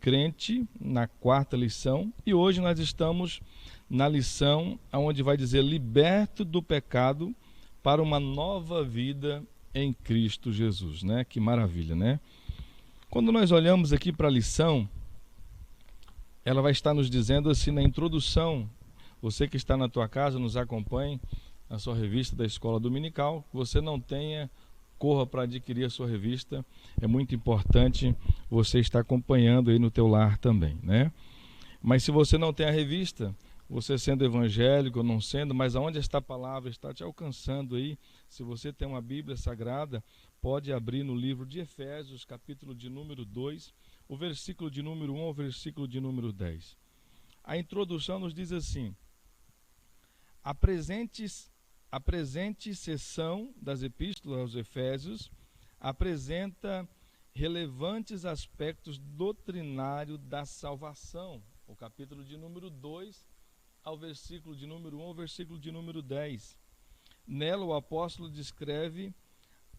Crente, na quarta lição, e hoje nós estamos na lição onde vai dizer liberto do pecado para uma nova vida em Cristo Jesus, né? Que maravilha, né? Quando nós olhamos aqui para a lição, ela vai estar nos dizendo assim na introdução, você que está na tua casa, nos acompanhe na sua revista da Escola Dominical, que você não tenha, corra para adquirir a sua revista, é muito importante você estar acompanhando aí no teu lar também, né? Mas se você não tem a revista, você sendo evangélico ou não sendo, mas aonde esta palavra está te alcançando aí, se você tem uma Bíblia Sagrada, pode abrir no livro de Efésios, capítulo de número 2, o versículo de número 1 ao versículo de número 10. A introdução nos diz assim: a presente seção das epístolas aos Efésios apresenta relevantes aspectos doutrinários da salvação. O capítulo de número 2 ao versículo de número 1 ao versículo de número 10. Nela o apóstolo descreve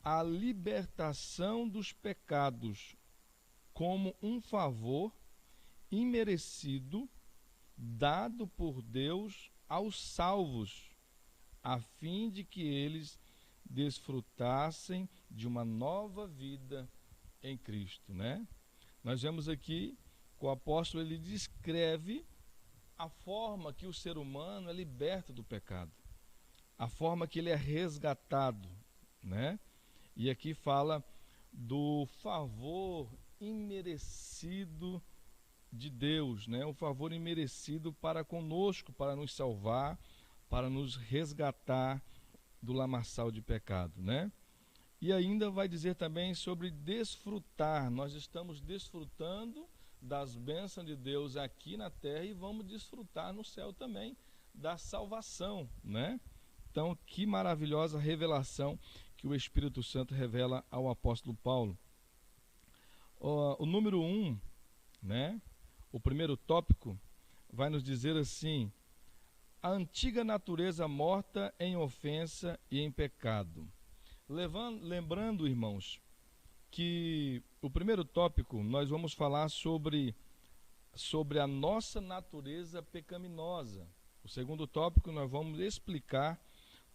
a libertação dos pecados como um favor imerecido dado por Deus aos salvos, a fim de que eles desfrutassem de uma nova vida em Cristo, né? Nós vemos aqui que o apóstolo ele descreve a forma que o ser humano é liberto do pecado, a forma que ele é resgatado, né? E aqui fala do favor imerecido de Deus, né? O favor imerecido para conosco, para nos salvar, para nos resgatar do lamaçal de pecado, né? E ainda vai dizer também sobre desfrutar. Nós estamos desfrutando das bênçãos de Deus aqui na terra e vamos desfrutar no céu também da salvação, né? Então, que maravilhosa revelação que o Espírito Santo revela ao apóstolo Paulo. O número 1, né? O primeiro tópico vai nos dizer assim: a antiga natureza morta em ofensa e em pecado. Lembrando, irmãos, que o primeiro tópico nós vamos falar sobre a nossa natureza pecaminosa. O segundo tópico nós vamos explicar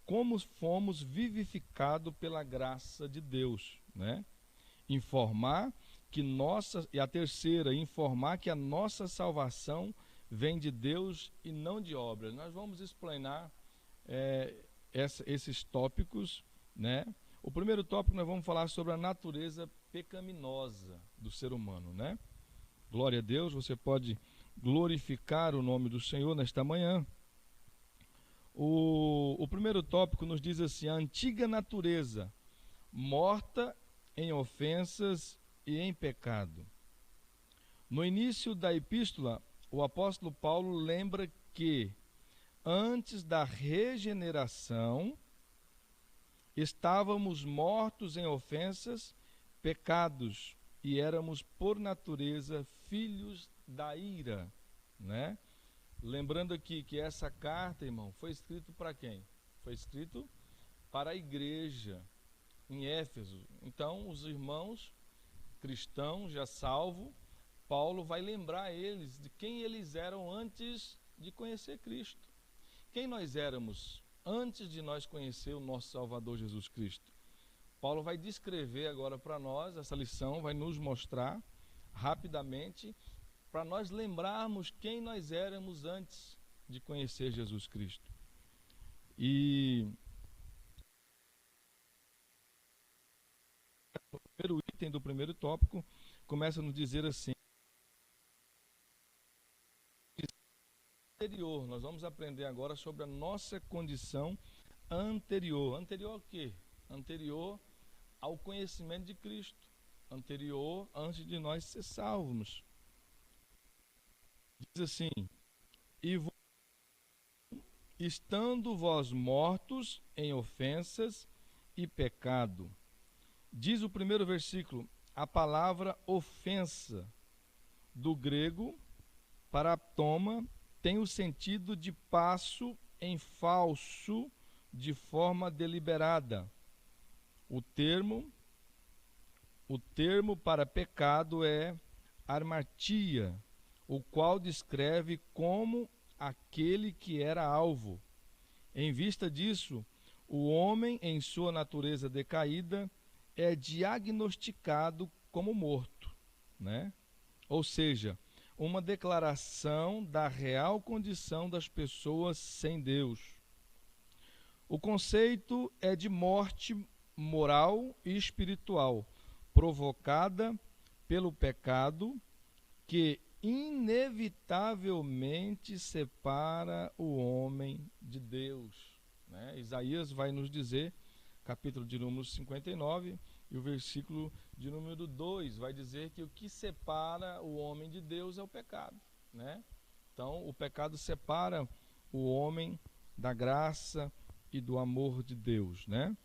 como fomos vivificados pela graça de Deus, né? Informar que e a terceira, informar que a nossa salvação vem de Deus e não de obras. Nós vamos explanar esses tópicos, né? O primeiro tópico nós vamos falar sobre a natureza pecaminosa do ser humano, né? Glória a Deus, você pode glorificar o nome do Senhor nesta manhã. O primeiro tópico nos diz assim: a antiga natureza morta em ofensas e em pecado. No início da epístola, o apóstolo Paulo lembra que antes da regeneração estávamos mortos em ofensas, pecados, e éramos por natureza filhos da ira, né? Lembrando aqui que essa carta, irmão, foi escrito para quem? Foi escrito para a igreja em Éfeso. Então, os irmãos cristãos já salvos, Paulo vai lembrar eles de quem eles eram antes de conhecer Cristo. Quem nós éramos antes de nós conhecer o nosso Salvador Jesus Cristo. Paulo vai descrever agora para nós, essa lição vai nos mostrar rapidamente, para nós lembrarmos quem nós éramos antes de conhecer Jesus Cristo. E o primeiro item do primeiro tópico começa a nos dizer assim: anterior. Nós vamos aprender agora sobre a nossa condição anterior. Anterior ao quê? Anterior ao conhecimento de Cristo. Anterior antes de nós ser salvos. Diz assim: e estando vós mortos em ofensas e pecado. Diz o primeiro versículo, a palavra ofensa, do grego paraptoma, tem o sentido de passo em falso de forma deliberada. O termo para pecado é armatia, o qual descreve como aquele que era alvo. Em vista disso, o homem, em sua natureza decaída, é diagnosticado como morto, né? Ou seja, uma declaração da real condição das pessoas sem Deus. O conceito é de morte moral e espiritual, provocada pelo pecado que inevitavelmente separa o homem de Deus, né? Isaías vai nos dizer, capítulo de número 59, e o versículo de número 2 vai dizer que o que separa o homem de Deus é o pecado, né? Então, o pecado separa o homem da graça e do amor de Deus, né?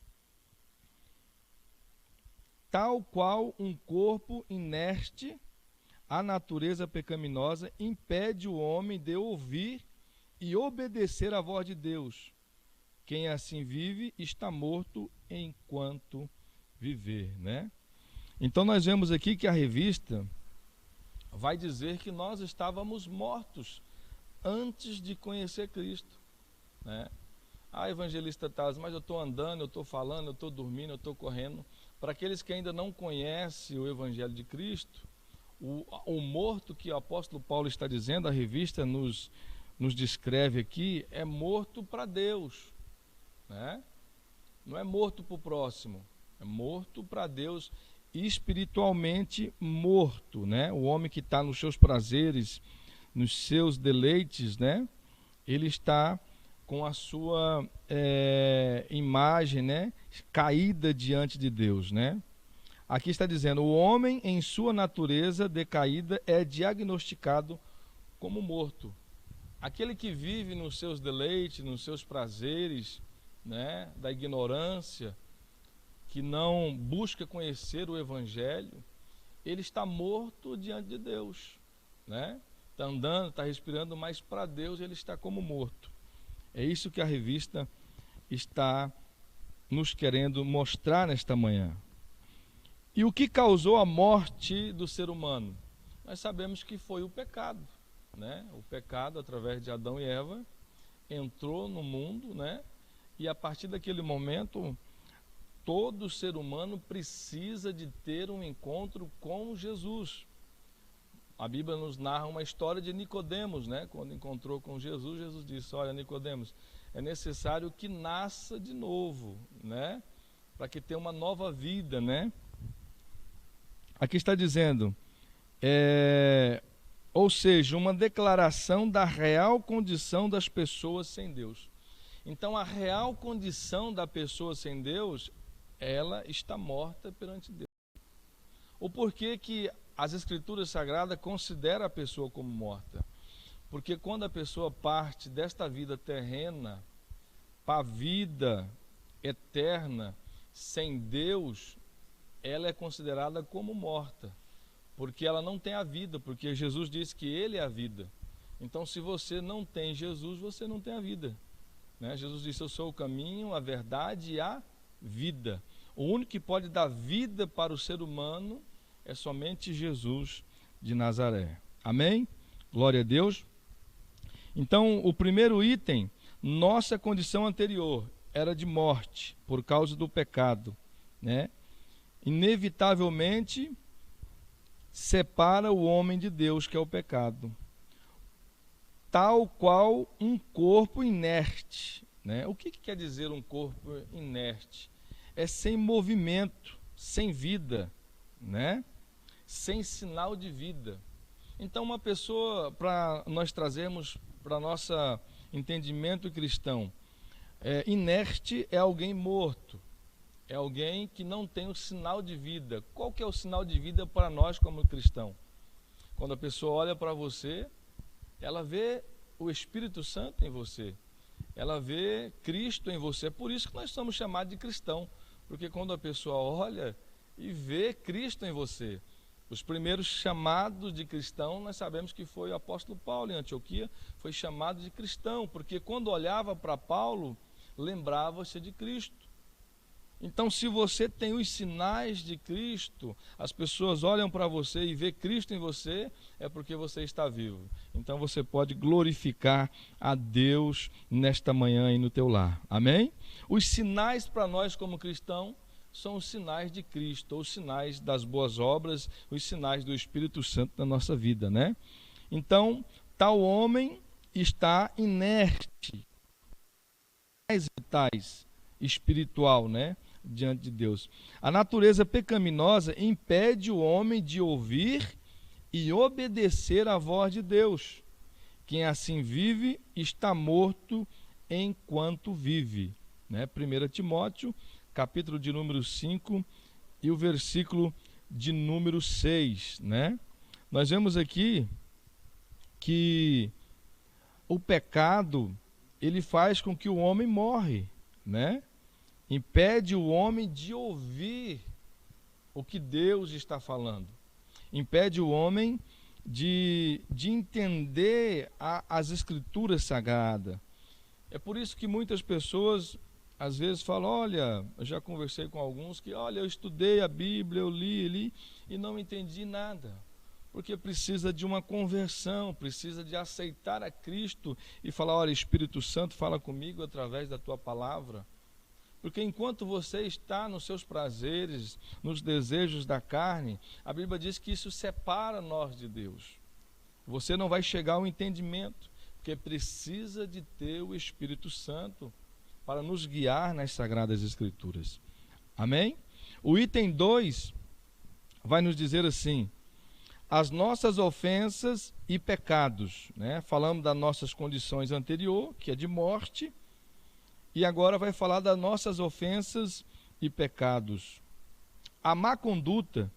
Tal qual um corpo inerte, a natureza pecaminosa impede o homem de ouvir e obedecer à voz de Deus. Quem assim vive está morto enquanto viver, né? Então nós vemos aqui que a revista vai dizer que nós estávamos mortos antes de conhecer Cristo, né? Ah, evangelista Taz, mas eu estou andando, eu estou falando, eu estou dormindo, eu estou correndo. Para aqueles que ainda não conhecem o Evangelho de Cristo, o morto que o apóstolo Paulo está dizendo, a revista nos descreve aqui, é morto para Deus, né? Não é morto para o próximo, é morto para Deus, espiritualmente morto, né? O homem que está nos seus prazeres, nos seus deleites, né? Ele está com a sua imagem, né, caída diante de Deus, né? Aqui está dizendo, o homem em sua natureza decaída é diagnosticado como morto. Aquele que vive nos seus deleites, nos seus prazeres, né, da ignorância, que não busca conhecer o Evangelho, ele está morto diante de Deus, né? Está andando, está respirando, mas para Deus ele está como morto. É isso que a revista está nos querendo mostrar nesta manhã. E o que causou a morte do ser humano? Nós sabemos que foi o pecado, né? O pecado, através de Adão e Eva, entrou no mundo, né? E a partir daquele momento, todo ser humano precisa de ter um encontro com Jesus. A Bíblia nos narra uma história de Nicodemos, né? Quando encontrou com Jesus, Jesus disse, olha, Nicodemos, é necessário que nasça de novo, né? Para que tenha uma nova vida, né? Aqui está dizendo, ou seja, uma declaração da real condição das pessoas sem Deus. Então, a real condição da pessoa sem Deus, ela está morta perante Deus. O porquê que as Escrituras Sagradas consideram a pessoa como morta? Porque quando a pessoa parte desta vida terrena para a vida eterna sem Deus, ela é considerada como morta, porque ela não tem a vida, porque Jesus disse que Ele é a vida. Então, se você não tem Jesus, você não tem a vida, né? Jesus disse, eu sou o caminho, a verdade e a vida. O único que pode dar vida para o ser humano é somente Jesus de Nazaré. Amém? Glória a Deus. Então, o primeiro item, nossa condição anterior era de morte por causa do pecado, né? Inevitavelmente separa o homem de Deus, que é o pecado. Tal qual um corpo inerte, né? O que quer dizer um corpo inerte? É sem movimento, sem vida, né? Sem sinal de vida. Então, uma pessoa, para nós trazermos para nosso entendimento cristão, inerte é alguém morto, é alguém que não tem o sinal de vida. Qual que é o sinal de vida para nós como cristão? Quando a pessoa olha para você, ela vê o Espírito Santo em você, ela vê Cristo em você. É por isso que nós somos chamados de cristão, porque quando a pessoa olha e vê Cristo em você. Os primeiros chamados de cristão, nós sabemos que foi o apóstolo Paulo em Antioquia, foi chamado de cristão, porque quando olhava para Paulo, lembrava-se de Cristo. Então, se você tem os sinais de Cristo, as pessoas olham para você e vê Cristo em você, é porque você está vivo. Então, você pode glorificar a Deus nesta manhã e no teu lar. Amém? Os sinais para nós como cristãos são os sinais de Cristo, os sinais das boas obras, os sinais do Espírito Santo na nossa vida, né? Então, tal homem está inerte, mais vitais, espiritual, né? Diante de Deus. A natureza pecaminosa impede o homem de ouvir e obedecer à voz de Deus. Quem assim vive está morto enquanto vive. Né? 1 Timóteo, capítulo de número 5 e o versículo de número 6. Né? Nós vemos aqui que o pecado, ele faz com que o homem morre, né? Impede o homem de ouvir o que Deus está falando. Impede o homem de entender as Escrituras Sagradas. É por isso que muitas pessoas, às vezes, falam, olha, eu já conversei com alguns que, olha, eu estudei a Bíblia, eu li e não entendi nada. Porque precisa de uma conversão, precisa de aceitar a Cristo e falar, olha, Espírito Santo, fala comigo através da tua palavra. Porque enquanto você está nos seus prazeres, nos desejos da carne, a Bíblia diz que isso separa nós de Deus. Você não vai chegar ao entendimento, porque precisa de ter o Espírito Santo para nos guiar nas Sagradas Escrituras. Amém? O item 2 vai nos dizer assim, as nossas ofensas e pecados, né? Falamos das nossas condições anterior, que é de morte, e agora vai falar das nossas ofensas e pecados. A má conduta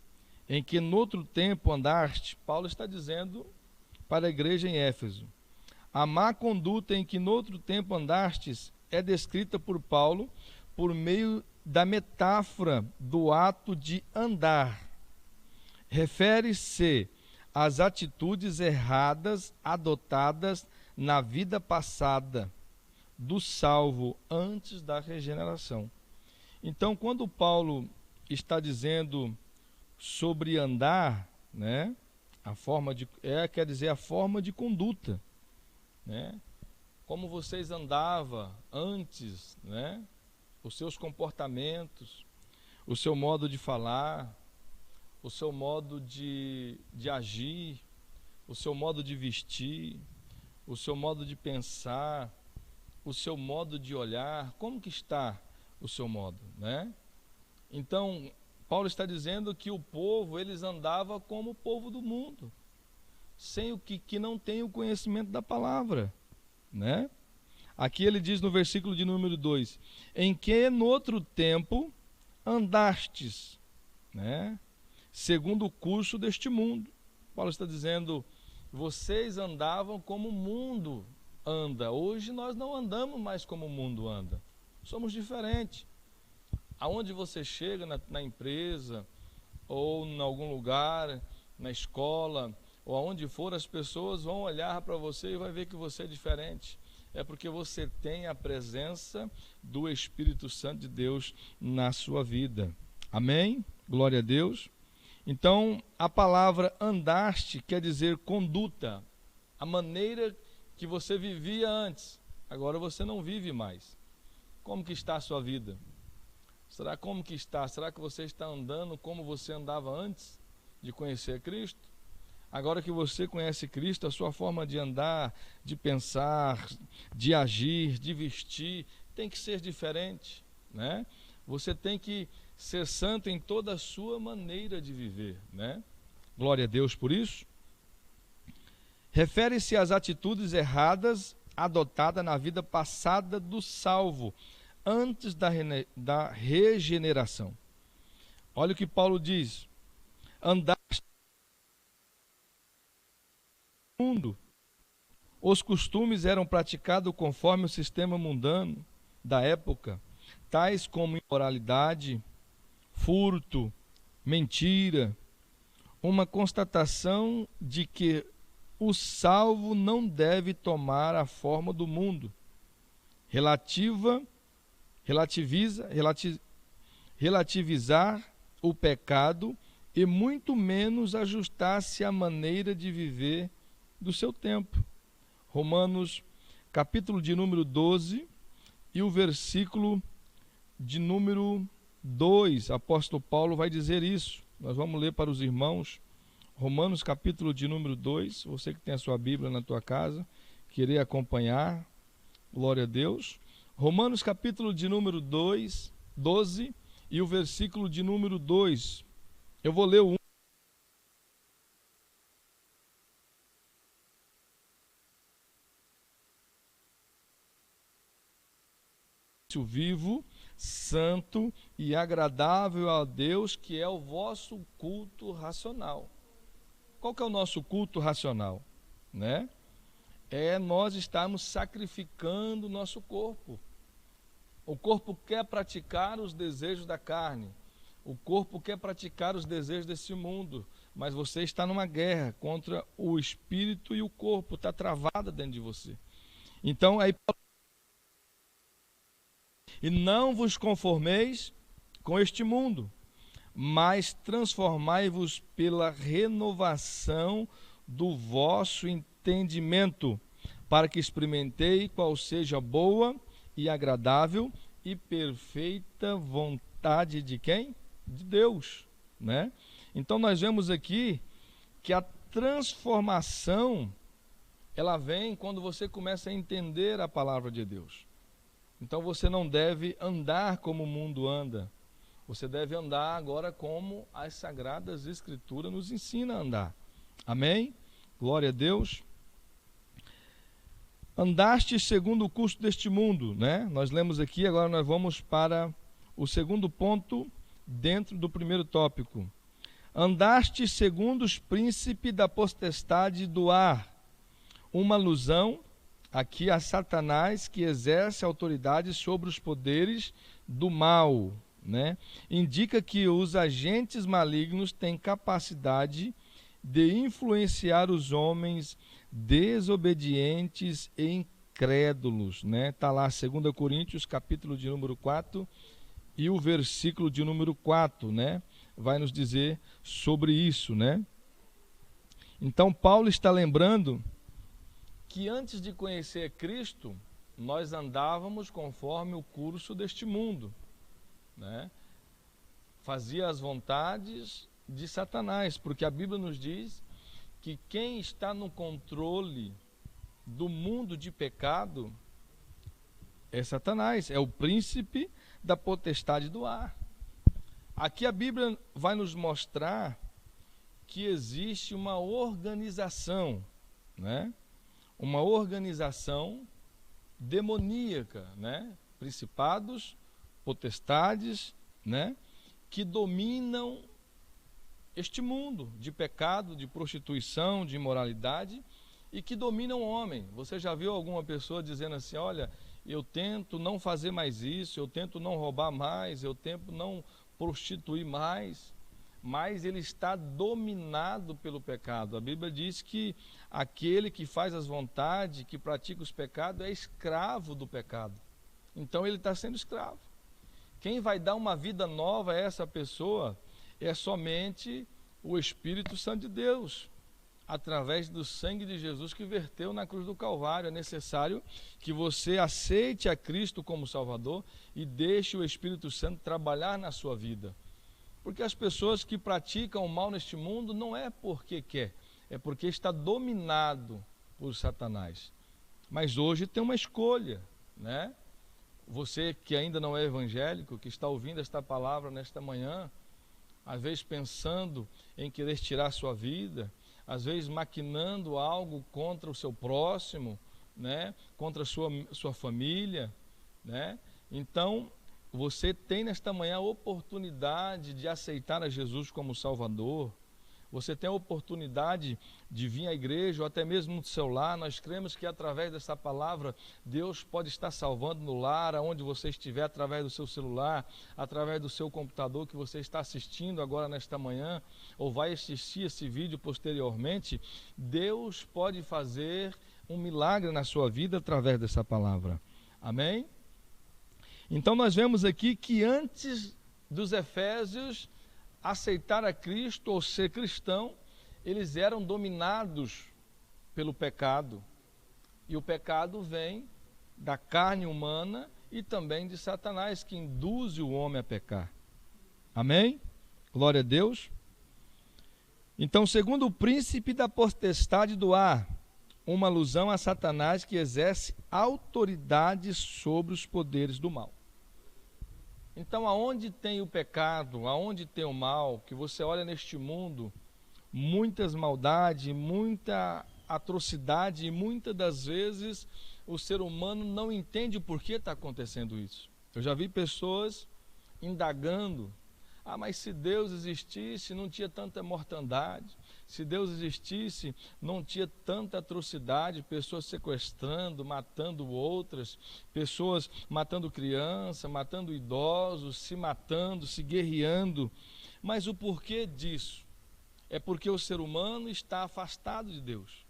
em que noutro tempo andaste, Paulo está dizendo para a igreja em Éfeso. A má conduta em que noutro tempo andastes é descrita por Paulo por meio da metáfora do ato de andar. Refere-se às atitudes erradas adotadas na vida passada do salvo antes da regeneração. Então, quando Paulo está dizendo sobre andar, né, quer dizer a forma de conduta, né? Como vocês andavam antes, né? Os seus comportamentos, o seu modo de falar, o seu modo de agir, o seu modo de vestir, o seu modo de pensar, o seu modo de olhar, como que está o seu modo, né? Então, Paulo está dizendo que o povo, eles andavam como o povo do mundo, sem o que não tem o conhecimento da palavra, né? Aqui ele diz no versículo de número 2, em que no outro tempo andastes, né? Segundo o curso deste mundo. Paulo está dizendo, vocês andavam como o mundo anda. Hoje nós não andamos mais como o mundo anda. Somos diferentes. Aonde você chega na empresa, ou em algum lugar, na escola, ou aonde for, as pessoas vão olhar para você e vai ver que você é diferente. É porque você tem a presença do Espírito Santo de Deus na sua vida. Amém? Glória a Deus. Então, a palavra andaste quer dizer conduta, a maneira que você vivia antes, agora você não vive mais. Como que está a sua vida? Será como que está? Será que você está andando como você andava antes de conhecer Cristo? Agora que você conhece Cristo, a sua forma de andar, de pensar, de agir, de vestir, tem que ser diferente, né? Você tem que ser santo em toda a sua maneira de viver, né? Glória a Deus por isso. Refere-se às atitudes erradas adotadas na vida passada do salvo, antes da regeneração. Olha o que Paulo diz: andaste no mundo, os costumes eram praticados conforme o sistema mundano da época, tais como imoralidade, furto, mentira, uma constatação de que o salvo não deve tomar a forma do mundo, relativizar o pecado e muito menos ajustar-se à maneira de viver do seu tempo. Romanos, capítulo de número 12 e o versículo de número 2, apóstolo Paulo vai dizer isso. Nós vamos ler para os irmãos, Romanos, capítulo de número 2, você que tem a sua Bíblia na tua casa, querer acompanhar, glória a Deus. Romanos, capítulo de número 2, 12 e o versículo de número 2. Eu vou ler o 1. Vivo, santo e agradável a Deus, que é o vosso culto racional. Qual que é o nosso culto racional? Né? É nós estarmos sacrificando o nosso corpo. O corpo quer praticar os desejos da carne. O corpo quer praticar os desejos desse mundo. Mas você está numa guerra contra o espírito e o corpo. Está travado dentro de você. Então, aí... E não vos conformeis com este mundo, mas transformai-vos pela renovação do vosso entendimento, para que experimentei qual seja a boa e agradável e perfeita vontade de quem? De Deus, né? Então nós vemos aqui que a transformação, ela vem quando você começa a entender a palavra de Deus. Então você não deve andar como o mundo anda. Você deve andar agora como as Sagradas Escrituras nos ensinam a andar. Amém? Glória a Deus. Andaste segundo o curso deste mundo, né? Nós lemos aqui, agora nós vamos para o segundo ponto dentro do primeiro tópico. Andaste segundo os príncipes da potestade do ar. Uma alusão aqui a Satanás, que exerce autoridade sobre os poderes do mal, né? Indica que os agentes malignos têm capacidade de influenciar os homens desobedientes e incrédulos, né? Está lá 2 Coríntios, capítulo de número 4 e o versículo de número 4, né? Vai nos dizer sobre isso, né? Então Paulo está lembrando que antes de conhecer Cristo, nós andávamos conforme o curso deste mundo, né? Fazia as vontades de Satanás, porque a Bíblia nos diz que quem está no controle do mundo de pecado é Satanás, é o príncipe da potestade do ar. Aqui a Bíblia vai nos mostrar que existe uma organização, né? Uma organização demoníaca, né? Principados, potestades, né? Que dominam este mundo de pecado, de prostituição, de imoralidade e que dominam o homem. Você já viu alguma pessoa dizendo assim, olha, eu tento não fazer mais isso, eu tento não roubar mais, eu tento não prostituir mais, mas ele está dominado pelo pecado. A Bíblia diz que aquele que faz as vontades, que pratica os pecados, é escravo do pecado. Então ele está sendo escravo. Quem vai dar uma vida nova a essa pessoa é somente o Espírito Santo de Deus, através do sangue de Jesus que verteu na cruz do Calvário. É necessário que você aceite a Cristo como Salvador e deixe o Espírito Santo trabalhar na sua vida. Porque as pessoas que praticam o mal neste mundo não é porque quer, é porque está dominado por Satanás. Mas hoje tem uma escolha, né? Você que ainda não é evangélico, que está ouvindo esta palavra nesta manhã, às vezes pensando em querer tirar a sua vida, às vezes maquinando algo contra o seu próximo, né? Contra a sua família, né? Então, você tem nesta manhã a oportunidade de aceitar a Jesus como Salvador. Você tem a oportunidade de vir à igreja ou até mesmo no seu lar. Nós cremos que através dessa palavra Deus pode estar salvando no lar, aonde você estiver, através do seu celular, através do seu computador que você está assistindo agora nesta manhã, ou vai assistir esse vídeo posteriormente. Deus pode fazer um milagre na sua vida através dessa palavra. Amém? Então nós vemos aqui que antes dos efésios aceitar a Cristo ou ser cristão, eles eram dominados pelo pecado. E o pecado vem da carne humana e também de Satanás, que induz o homem a pecar. Amém? Glória a Deus. Então, segundo o príncipe da potestade do ar, uma alusão a Satanás que exerce autoridade sobre os poderes do mal. Então, aonde tem o pecado, aonde tem o mal, que você olha neste mundo, muitas maldades, muita atrocidade, e muitas das vezes o ser humano não entende o porquê está acontecendo isso. Eu já vi pessoas indagando: mas se Deus existisse, não tinha tanta mortandade. Se Deus existisse, não tinha tanta atrocidade, pessoas sequestrando, matando outras, pessoas matando crianças, matando idosos, se matando, se guerreando. Mas o porquê disso? É porque o ser humano está afastado de Deus.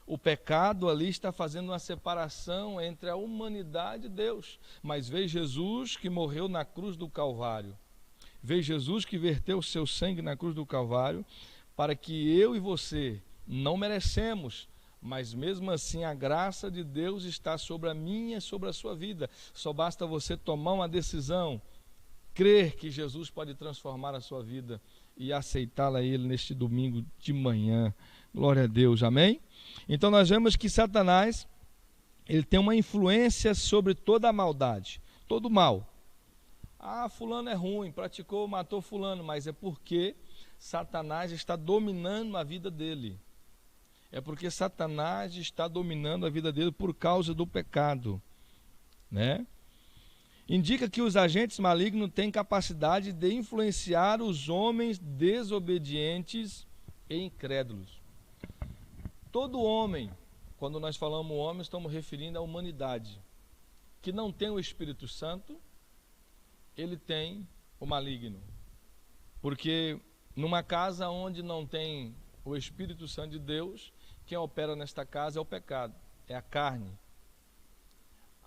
O pecado ali está fazendo uma separação entre a humanidade e Deus. Mas veio Jesus que morreu na cruz do Calvário. Veio Jesus que verteu o seu sangue na cruz do Calvário, para que eu e você não merecemos, mas mesmo assim a graça de Deus está sobre a minha e sobre a sua vida. Só basta você tomar uma decisão, crer que Jesus pode transformar a sua vida e aceitá-la a Ele neste domingo de manhã. Glória a Deus, amém? Então nós vemos que Satanás, ele tem uma influência sobre toda a maldade, todo o mal. Fulano é ruim, praticou, matou fulano, mas é porque Satanás está dominando a vida dele. É porque Satanás está dominando a vida dele por causa do pecado, né? Indica que os agentes malignos têm capacidade de influenciar os homens desobedientes e incrédulos. Todo homem, quando nós falamos homem, estamos referindo à humanidade, que não tem o Espírito Santo, ele tem o maligno. Porque numa casa onde não tem o Espírito Santo de Deus, quem opera nesta casa é o pecado, é a carne.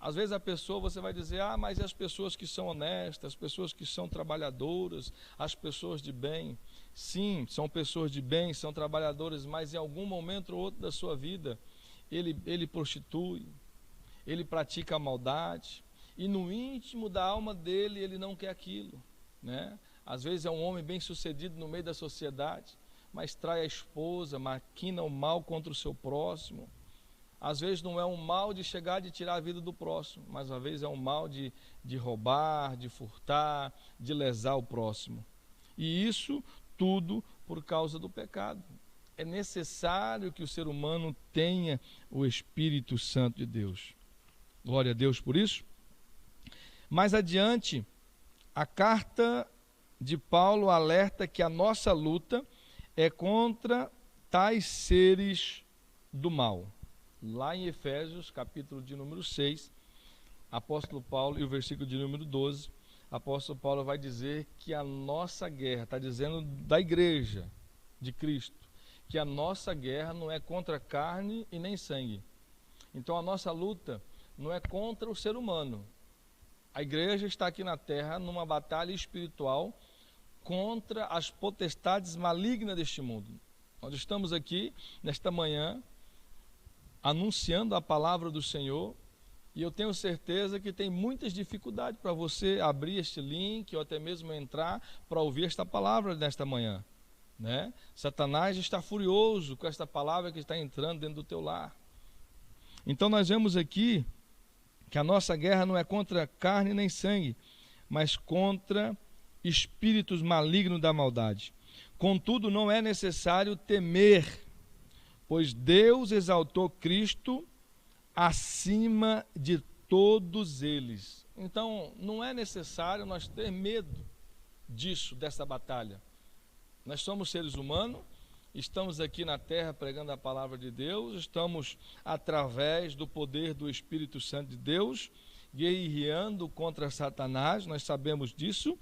Às vezes a pessoa, você vai dizer: mas as pessoas que são honestas, as pessoas que são trabalhadoras, as pessoas de bem. Sim, são pessoas de bem, são trabalhadoras, mas em algum momento ou outro da sua vida, ele prostitui, ele pratica a maldade, e no íntimo da alma dele, ele não quer aquilo, né? Às vezes é um homem bem sucedido no meio da sociedade, mas trai a esposa, maquina o mal contra o seu próximo. Às vezes não é um mal de chegar de tirar a vida do próximo, mas às vezes é um mal de roubar, de furtar, de lesar o próximo. E isso tudo por causa do pecado. É necessário que o ser humano tenha o Espírito Santo de Deus. Glória a Deus por isso. Mais adiante, a carta de Paulo alerta que a nossa luta é contra tais seres do mal. Lá em Efésios, capítulo de número 6, apóstolo Paulo, e o versículo de número 12, apóstolo Paulo vai dizer que a nossa guerra, está dizendo da igreja de Cristo, que a nossa guerra não é contra carne e nem sangue. Então a nossa luta não é contra o ser humano. A igreja está aqui na terra numa batalha espiritual contra as potestades malignas deste mundo. Nós estamos aqui nesta manhã anunciando a palavra do Senhor, e eu tenho certeza que tem muitas dificuldades para você abrir este link ou até mesmo entrar para ouvir esta palavra nesta manhã, né? Satanás está furioso com esta palavra que está entrando dentro do teu lar. Então nós vemos aqui que a nossa guerra não é contra carne nem sangue, mas contra espíritos malignos da maldade. Contudo, não é necessário temer, pois Deus exaltou Cristo acima de todos eles. Então, não é necessário nós ter medo disso, dessa batalha. Nós somos seres humanos, estamos aqui na terra pregando a palavra de Deus, estamos através do poder do Espírito Santo de Deus, guerreando contra Satanás, nós sabemos disso,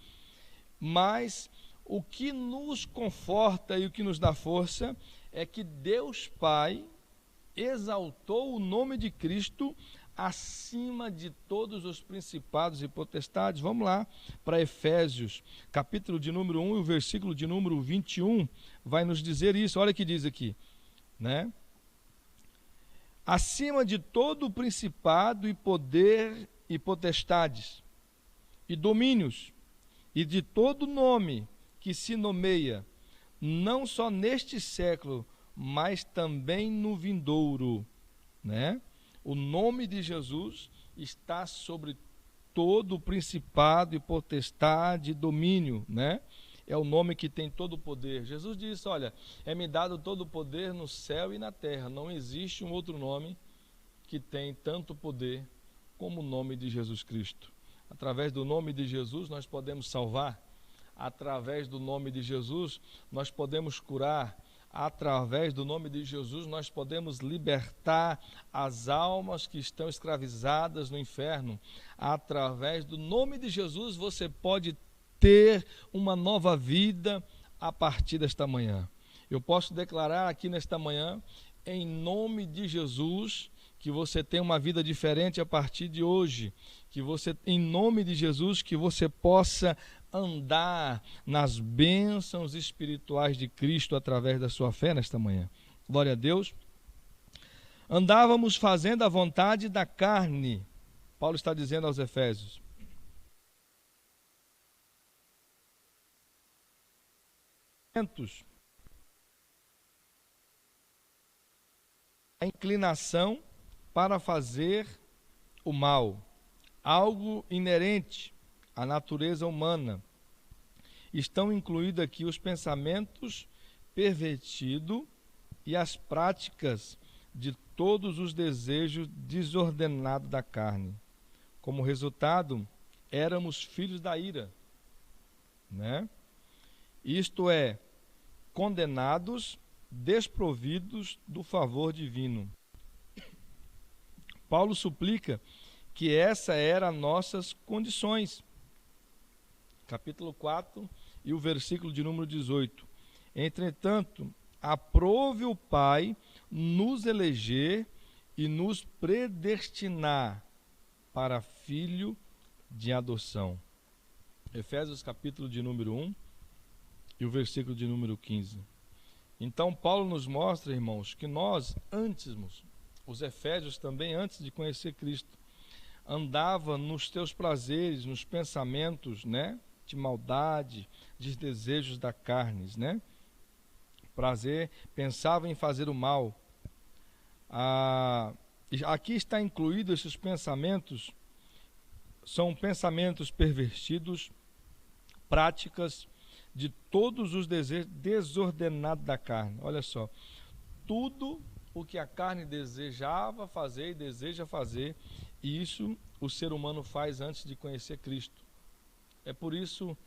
mas o que nos conforta e o que nos dá força é que Deus Pai exaltou o nome de Cristo acima de todos os principados e potestades. Vamos lá para Efésios, capítulo de número 1 e o versículo de número 21 vai nos dizer isso. Olha o que diz aqui, né? Acima de todo o principado e poder e potestades e domínios e de todo nome que se nomeia, não só neste século, mas também no vindouro, né? O nome de Jesus está sobre todo o principado e potestade e domínio, né? É o nome que tem todo o poder. Jesus disse, olha, é-me dado todo o poder no céu e na terra. Não existe um outro nome que tem tanto poder como o nome de Jesus Cristo. Através do nome de Jesus nós podemos salvar. Através do nome de Jesus nós podemos curar. Através do nome de Jesus nós podemos libertar as almas que estão escravizadas no inferno. Através do nome de Jesus você pode ter uma nova vida a partir desta manhã. Eu posso declarar aqui nesta manhã, em nome de Jesus, que você tem uma vida diferente a partir de hoje, que você, em nome de Jesus, que você possa andar nas bênçãos espirituais de Cristo através da sua fé nesta manhã. Glória a Deus. Andávamos fazendo a vontade da carne. Paulo está dizendo aos Efésios. A inclinação para fazer o mal, algo inerente à natureza humana. Estão incluídos aqui os pensamentos pervertidos e as práticas de todos os desejos desordenados da carne. Como resultado, éramos filhos da ira, né? Isto é, condenados, desprovidos do favor divino. Paulo suplica que essa era as nossas condições. Capítulo 4 e o versículo de número 18. Entretanto, aprove o Pai nos eleger e nos predestinar para filho de adoção. Efésios capítulo de número 1 e o versículo de número 15. Então Paulo nos mostra, irmãos, que nós antes, os efésios também antes de conhecer Cristo, andava nos teus prazeres, nos pensamentos, né, de maldade, de desejos da carne, né? Prazer, pensava em fazer o mal. Aqui está incluído esses pensamentos, são pensamentos pervertidos, práticas de todos os desejos desordenados da carne. Olha só, tudo o que a carne desejava fazer e deseja fazer, e isso o ser humano faz antes de conhecer Cristo. É por isso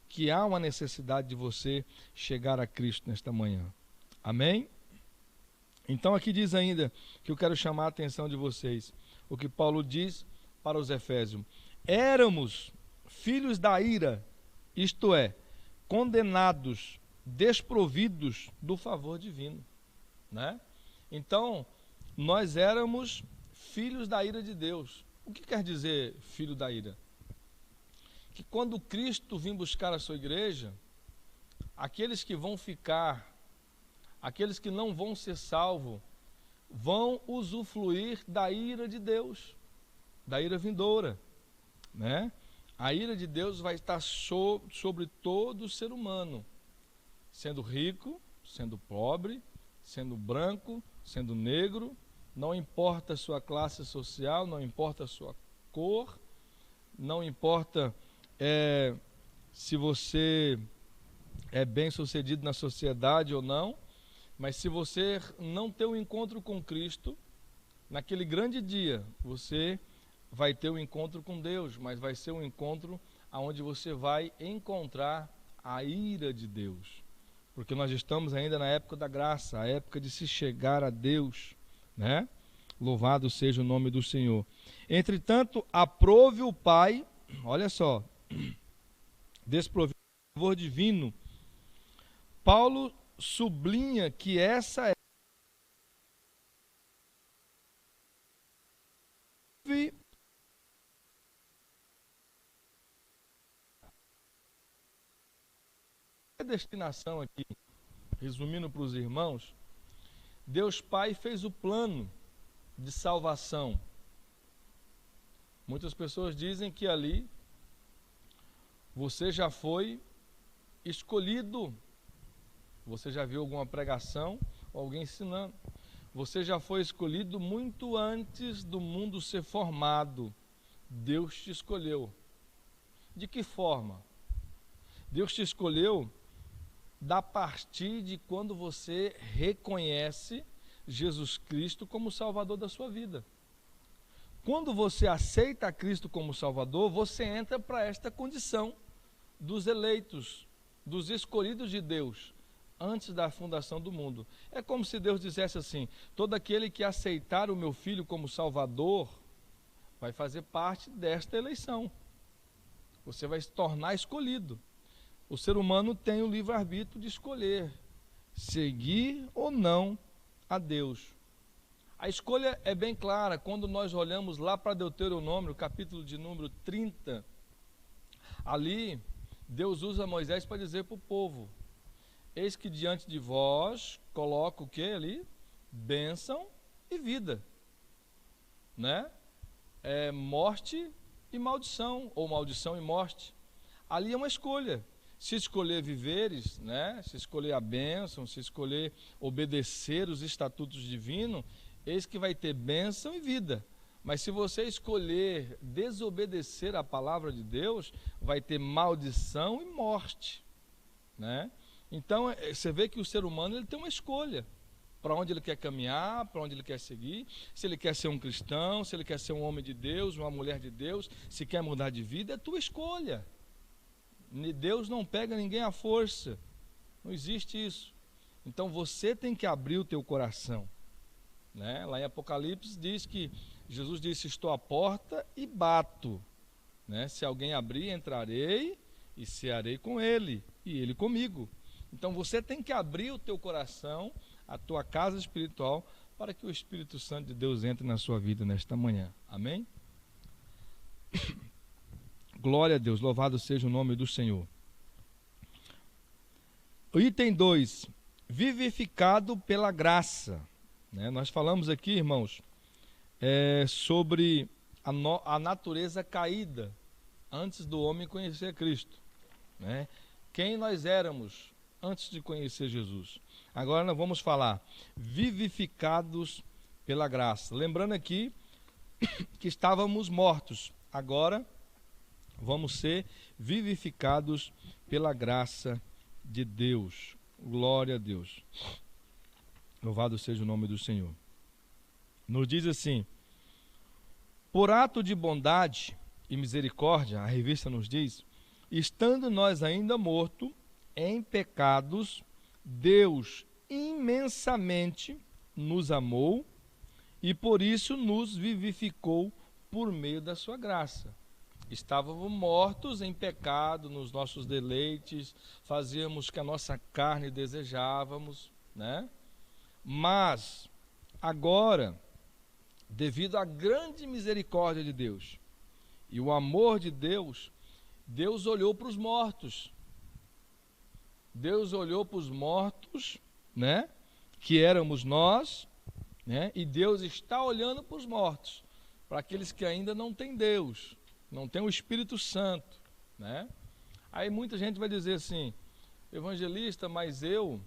que há uma necessidade de você chegar a Cristo nesta manhã. Amém? Então aqui diz ainda que eu quero chamar a atenção de vocês, o que Paulo diz para os Efésios. Éramos filhos da ira, isto é, condenados, desprovidos do favor divino, né? Então, nós éramos filhos da ira de Deus. O que quer dizer filho da ira? Que quando Cristo vir buscar a sua igreja, aqueles que vão ficar, aqueles que não vão ser salvos, vão usufruir da ira de Deus, da ira vindoura, né? A ira de Deus vai estar sobre todo ser humano, sendo rico, sendo pobre, sendo branco, sendo negro, não importa a sua classe social, não importa a sua cor, não importa se você é bem sucedido na sociedade ou não, mas se você não ter um encontro com Cristo, naquele grande dia, você vai ter um encontro com Deus, mas vai ser um encontro onde você vai encontrar a ira de Deus. Porque nós estamos ainda na época da graça, a época de se chegar a Deus, né? Louvado seja o nome do Senhor. Entretanto, aprove o Pai, olha só, desprovido do favor divino. Paulo sublinha que essa é a predestinação aqui, resumindo para os irmãos, Deus Pai fez o plano de salvação. Muitas pessoas dizem que ali você já foi escolhido. Você já viu alguma pregação ou alguém ensinando? Você já foi escolhido muito antes do mundo ser formado. Deus te escolheu. De que forma? Deus te escolheu a partir de quando você reconhece Jesus Cristo como Salvador da sua vida. Quando você aceita Cristo como Salvador, você entra para esta condição dos eleitos, dos escolhidos de Deus, antes da fundação do mundo. É como se Deus dissesse assim: todo aquele que aceitar o meu Filho como Salvador, vai fazer parte desta eleição. Você vai se tornar escolhido. O ser humano tem o livre-arbítrio de escolher, seguir ou não a Deus. A escolha é bem clara quando nós olhamos lá para Deuteronômio, capítulo de número 30. Ali, Deus usa Moisés para dizer para o povo: eis que diante de vós coloco o que ali? Bênção e vida, né? Morte e maldição, ou maldição e morte. Ali é uma escolha. Se escolher viveres, né? Se escolher a bênção, se escolher obedecer os estatutos divinos, eis que vai ter bênção e vida. Mas se você escolher desobedecer a palavra de Deus, vai ter maldição e morte, né? Então, você vê que o ser humano ele tem uma escolha. Para onde ele quer caminhar, para onde ele quer seguir, se ele quer ser um cristão, se ele quer ser um homem de Deus, uma mulher de Deus, se quer mudar de vida, é tua escolha. Deus não pega ninguém à força, não existe isso. Então você tem que abrir o teu coração, né? Lá em Apocalipse diz que Jesus disse: estou à porta e bato, né? Se alguém abrir, entrarei e cearei com ele e ele comigo. Então você tem que abrir o teu coração, a tua casa espiritual, para que o Espírito Santo de Deus entre na sua vida nesta manhã. Amém? Glória a Deus, louvado seja o nome do Senhor. O item 2, vivificado pela graça, né? Nós falamos aqui, irmãos, sobre a natureza caída antes do homem conhecer Cristo, né? Quem nós éramos antes de conhecer Jesus. Agora nós vamos falar vivificados pela graça. Lembrando aqui que estávamos mortos, agora vamos ser vivificados pela graça de Deus. Glória a Deus. Louvado seja o nome do Senhor. Nos diz assim: por ato de bondade e misericórdia, a revista nos diz, estando nós ainda mortos em pecados, Deus imensamente nos amou e por isso nos vivificou por meio da sua graça. Estávamos mortos em pecado, nos nossos deleites, fazíamos o que a nossa carne desejávamos, né? Mas agora, devido à grande misericórdia de Deus e o amor de Deus, Deus olhou para os mortos. Deus olhou para os mortos, né? Que éramos nós, né? E Deus está olhando para os mortos, para aqueles que ainda não têm Deus, não têm o Espírito Santo, né? Aí muita gente vai dizer assim: evangelista, mas eu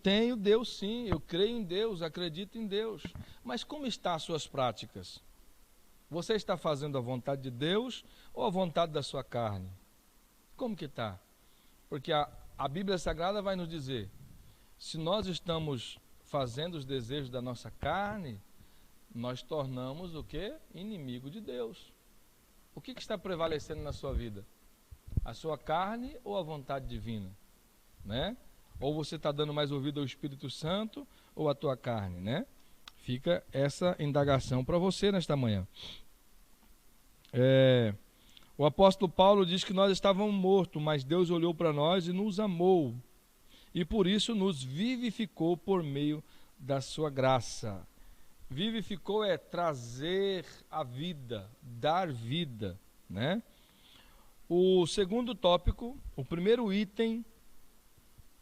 tenho Deus sim, eu creio em Deus, acredito em Deus, mas como estão as suas práticas? Você está fazendo a vontade de Deus ou a vontade da sua carne? Como que está? Porque a Bíblia Sagrada vai nos dizer, se nós estamos fazendo os desejos da nossa carne, nós tornamos o quê? Inimigo de Deus. O que está prevalecendo na sua vida? A sua carne ou a vontade divina? Né? Ou você está dando mais ouvido ao Espírito Santo ou à tua carne, né? Fica essa indagação para você nesta manhã. O apóstolo Paulo diz que nós estávamos mortos, mas Deus olhou para nós e nos amou. E por isso nos vivificou por meio da sua graça. Vivificou é trazer a vida, dar vida, né? o segundo tópico, o primeiro item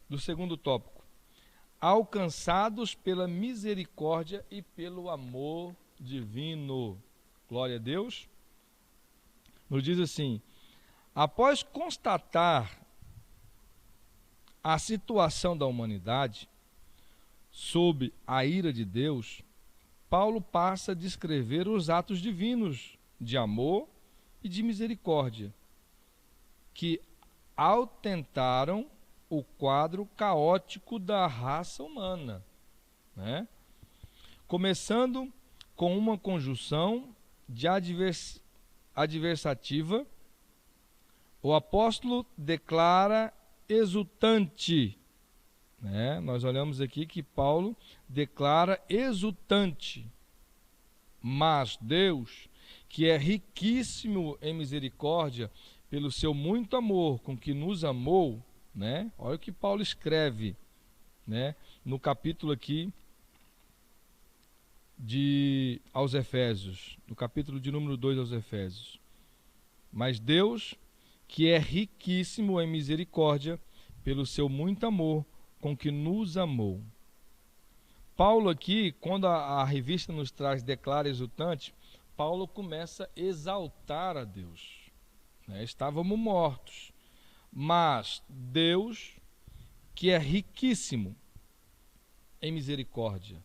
do segundo tópico: alcançados pela misericórdia e pelo amor divino. Glória a Deus. Nos diz assim: após constatar a situação da humanidade sob a ira de Deus, Paulo passa a descrever os atos divinos de amor e de misericórdia que alteraram o quadro caótico da raça humana, né? Começando com uma conjunção de adversativa, o apóstolo declara exultante, né? Nós olhamos aqui que Paulo declara exultante: mas Deus, que é riquíssimo em misericórdia, pelo seu muito amor com que nos amou, né? Olha o que Paulo escreve, né? No capítulo aqui aos Efésios, no capítulo de número 2 aos Efésios. Mas Deus, que é riquíssimo em misericórdia, pelo seu muito amor com que nos amou. Paulo aqui, quando a revista nos traz declara exultante, Paulo começa a exaltar a Deus, né? Estávamos mortos, mas Deus, que é riquíssimo em misericórdia,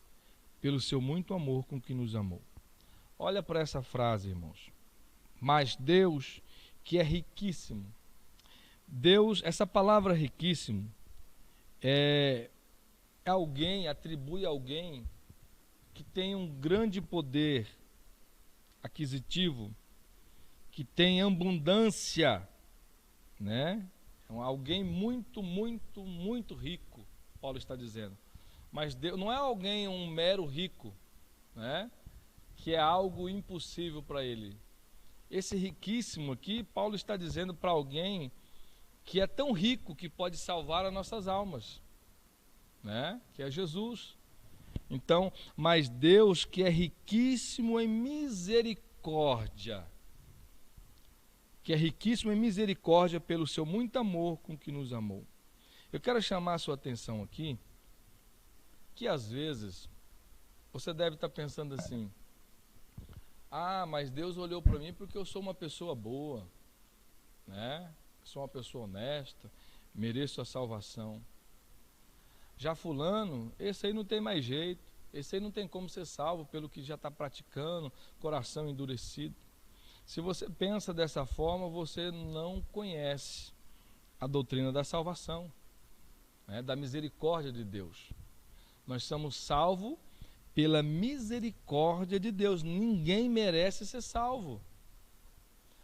pelo seu muito amor com que nos amou. Olha para essa frase, irmãos. Mas Deus, que é riquíssimo. Deus, essa palavra riquíssimo, atribui a alguém que tem um grande poder aquisitivo, que tem abundância, né? Alguém muito, muito, muito rico, Paulo está dizendo. Mas Deus não é alguém, um mero rico, né? Que é algo impossível para ele. Esse riquíssimo aqui, Paulo está dizendo para alguém que é tão rico que pode salvar as nossas almas, né? Que é Jesus. Então, mas Deus, que é riquíssimo em misericórdia, que é riquíssimo em misericórdia pelo seu muito amor com que nos amou. Eu quero chamar a sua atenção aqui, que às vezes você deve estar pensando assim: ah, mas Deus olhou para mim porque eu sou uma pessoa boa, né? Sou uma pessoa honesta, mereço a salvação. Já fulano, esse aí não tem mais jeito, esse aí não tem como ser salvo pelo que já está praticando, coração endurecido. Se você pensa dessa forma, você não conhece a doutrina da salvação, né? Da misericórdia de Deus. Nós somos salvos pela misericórdia de Deus. Ninguém merece ser salvo.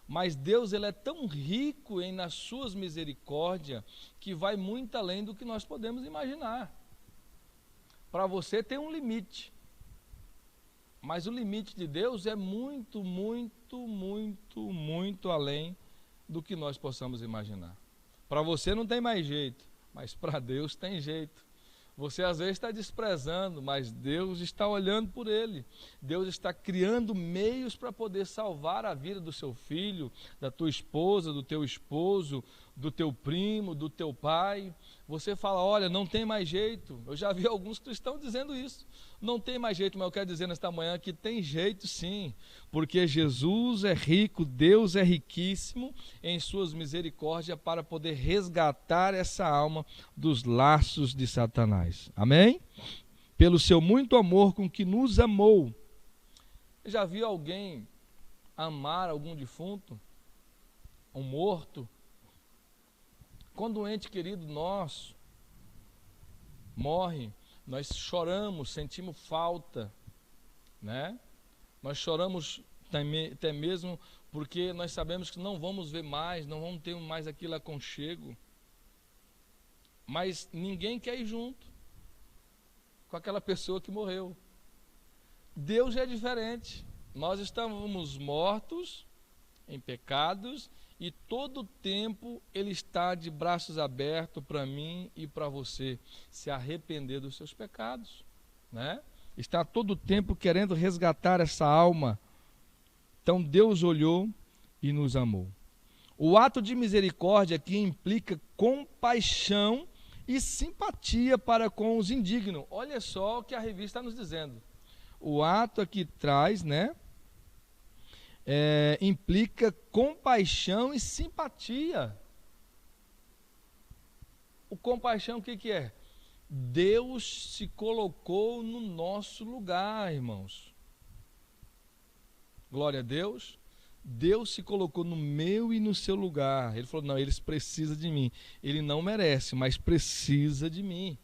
Mas Deus, ele é tão rico nas suas misericórdias que vai muito além do que nós podemos imaginar. Para você tem um limite. Mas o limite de Deus é muito, muito, muito, muito além do que nós possamos imaginar. Para você não tem mais jeito, mas para Deus tem jeito. Você às vezes está desprezando, mas Deus está olhando por ele. Deus está criando meios para poder salvar a vida do seu filho, da tua esposa, do teu esposo, do teu primo, do teu pai. Você fala: olha, não tem mais jeito. Eu já vi alguns cristãos dizendo isso. Não tem mais jeito, mas eu quero dizer nesta manhã que tem jeito sim. Porque Jesus é rico, Deus é riquíssimo em suas misericórdias para poder resgatar essa alma dos laços de Satanás. Amém? Pelo seu muito amor com que nos amou. Já viu alguém amar algum defunto? Um morto? Quando um ente querido nosso morre, nós choramos, sentimos falta, né? Nós choramos até mesmo porque nós sabemos que não vamos ver mais, não vamos ter mais aquele aconchego. Mas ninguém quer ir junto com aquela pessoa que morreu. Deus é diferente. Nós estávamos mortos em pecados e todo o tempo Ele está de braços abertos para mim e para você se arrepender dos seus pecados, né? Está todo o tempo querendo resgatar essa alma. Então Deus olhou e nos amou. O ato de misericórdia aqui implica compaixão e simpatia para com os indignos. Olha só o que a revista está nos dizendo. O ato aqui traz, né? Implica compaixão e simpatia. O compaixão, o que é? Deus se colocou no nosso lugar, irmãos. Glória a Deus. Deus se colocou no meu e no seu lugar. Ele falou, não, eles precisam de mim. Ele não merece, mas precisa de mim.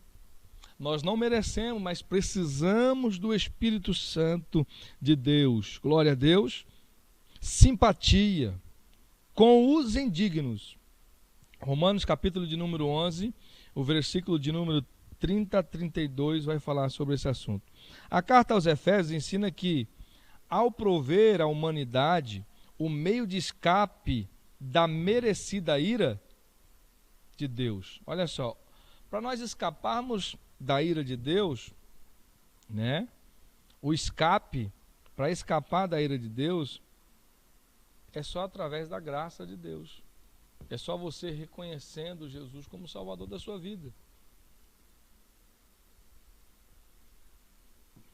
Nós não merecemos, mas precisamos do Espírito Santo de Deus. Glória a Deus. Simpatia com os indignos. Romanos capítulo de número 11, o versículo de número 30 a 32 vai falar sobre esse assunto. A carta aos Efésios ensina que, ao prover à humanidade o meio de escape da merecida ira de Deus. Olha só, para nós escaparmos da ira de Deus, né? O escape, para escapar da ira de Deus, é só através da graça de Deus. É só você reconhecendo Jesus como Salvador da sua vida.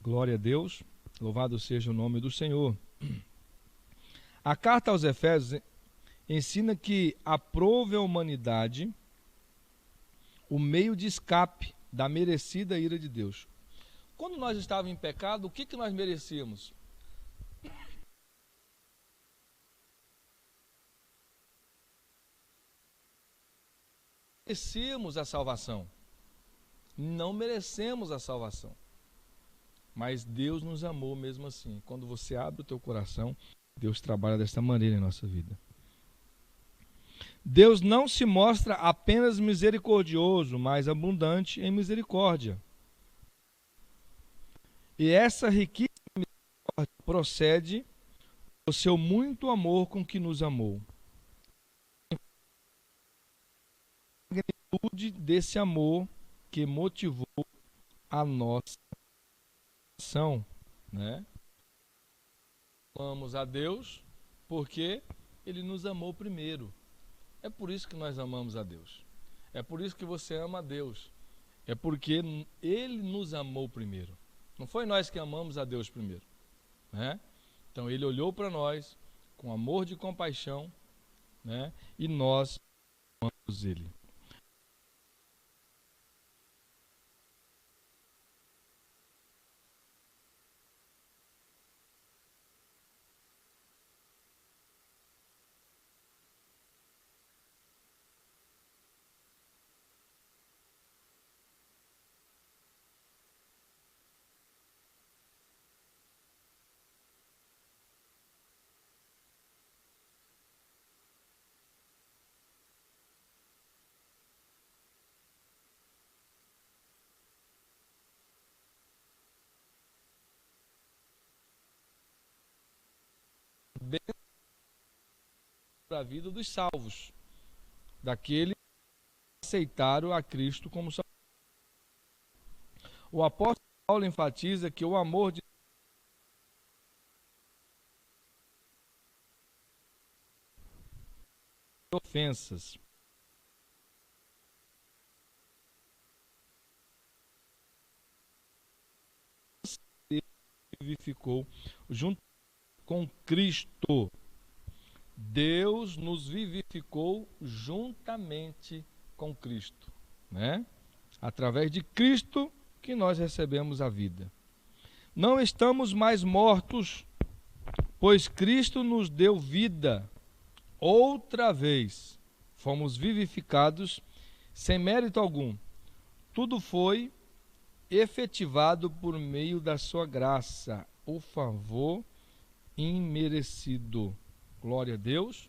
Glória a Deus, louvado seja o nome do Senhor. A carta aos Efésios ensina que aprove à humanidade o meio de escape da merecida ira de Deus. Quando nós estávamos em pecado, o que nós merecíamos? Merecíamos a salvação. Não merecemos a salvação. Mas Deus nos amou mesmo assim. Quando você abre o teu coração, Deus trabalha desta maneira em nossa vida. Deus não se mostra apenas misericordioso, mas abundante em misericórdia. E essa riquíssima misericórdia procede do seu muito amor com que nos amou. A magnitude desse amor que motivou a nossa ação, né? Amamos a Deus porque Ele nos amou primeiro. É por isso que nós amamos a Deus. É por isso que você ama a Deus. É porque Ele nos amou primeiro. Não foi nós que amamos a Deus primeiro, né? Então Ele olhou para nós com amor de compaixão, né? E nós amamos Ele. Para a vida dos salvos, daqueles que aceitaram a Cristo como Salvador. O apóstolo Paulo enfatiza que o amor de ofensas. Deus vivificou junto com Cristo. Deus nos vivificou juntamente com Cristo, né? Através de Cristo que nós recebemos a vida. Não estamos mais mortos, pois Cristo nos deu vida. Outra vez fomos vivificados sem mérito algum. Tudo foi efetivado por meio da sua graça, o favor imerecido. Glória a Deus.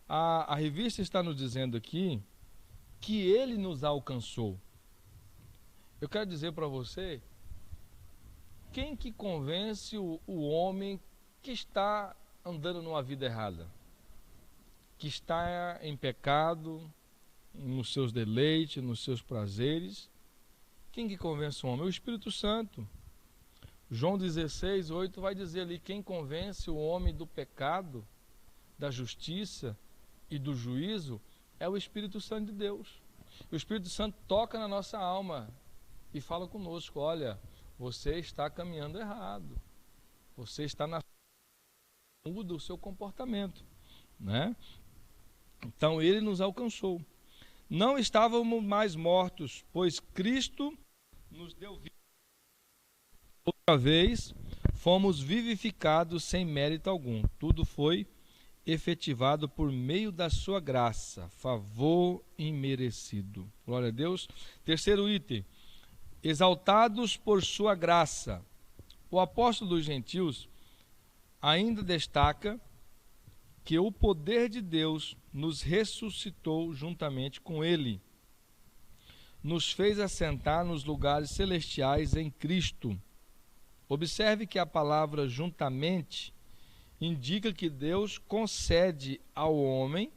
A revista está nos dizendo aqui que Ele nos alcançou. Eu quero dizer para você, quem que convence o homem que está andando numa vida errada? Que está em pecado, nos seus deleites, nos seus prazeres? Quem que convence o homem? O Espírito Santo. João 16:8 vai dizer ali, quem convence o homem do pecado, da justiça e do juízo é o Espírito Santo de Deus. O Espírito Santo toca na nossa alma e fala conosco: olha, você está caminhando errado, você está na... muda o seu comportamento, né? Então ele nos alcançou. Não estávamos mais mortos, pois Cristo nos deu vida. Outra vez, fomos vivificados sem mérito algum. Tudo foi efetivado por meio da sua graça, favor imerecido. Glória a Deus. Terceiro item: exaltados por sua graça. O apóstolo dos gentios ainda destaca que o poder de Deus nos ressuscitou juntamente com ele, nos fez assentar nos lugares celestiais em Cristo. Observe que a palavra juntamente indica que Deus concede ao homem